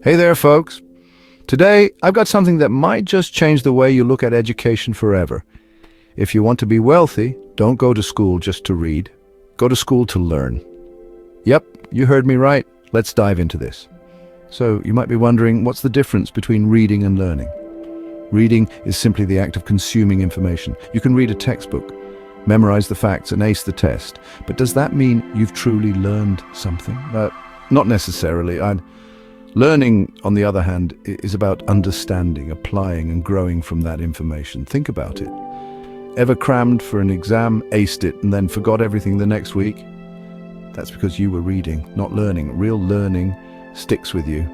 Hey there, folks. Today, I've got something that might just change the way you look at education forever. If you want to be wealthy, don't go to school just to read. Go to school to learn. Yep, you heard me right. Let's dive into this. So, you might be wondering, what's the difference between reading and learning? Reading is simply the act of consuming information. You can read a textbook, memorize the facts and ace the test. But does that mean you've truly learned something? Not necessarily. Learning, on the other hand, is about understanding, applying and growing from that information. Think about it. Ever crammed for an exam, aced it, and then forgot everything the next week? That's because you were reading, not learning. Real learning sticks with you.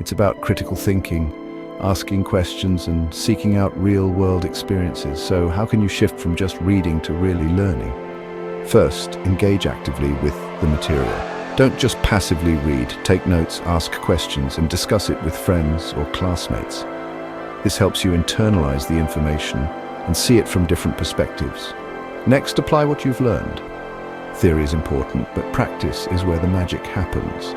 It's about critical thinking, asking questions and seeking out real-world experiences. So how can you shift from just reading to really learning? First, engage actively with the material. Don't just passively read. Take notes, ask questions, and discuss it with friends or classmates. This helps you internalize the information and see it from different perspectives. Next, apply what you've learned. Theory is important, but practice is where the magic happens.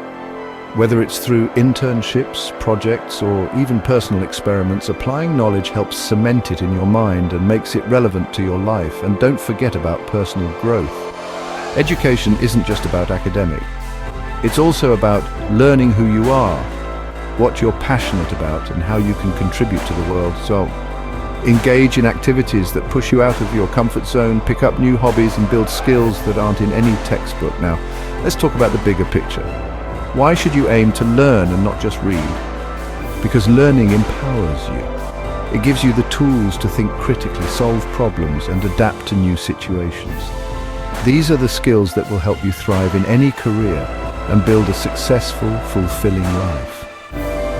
Whether it's through internships, projects, or even personal experiments, applying knowledge helps cement it in your mind and makes it relevant to your life. And don't forget about personal growth. Education isn't just about academic. It's also about learning who you are, what you're passionate about, and how you can contribute to the world. So, engage in activities that push you out of your comfort zone, pick up new hobbies, and build skills that aren't in any textbook. Now, let's talk about the bigger picture. Why should you aim to learn and not just read? Because learning empowers you. It gives you the tools to think critically, solve problems, and adapt to new situations. These are the skills that will help you thrive in any career and build a successful, fulfilling life.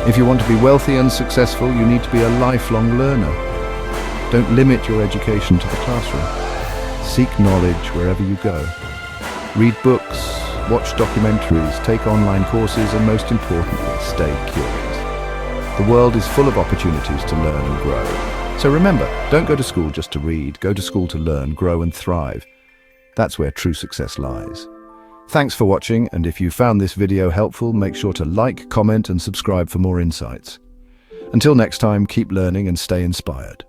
If you want to be wealthy and successful, you need to be a lifelong learner. Don't limit your education to the classroom. Seek knowledge wherever you go. Read books, watch documentaries, take online courses, and most importantly, stay curious. The world is full of opportunities to learn and grow. So remember, don't go to school just to read. Go to school to learn, grow, and thrive. That's where true success lies. Thanks for watching, and if you found this video helpful, make sure to like, comment, and subscribe for more insights. Until next time, keep learning and stay inspired.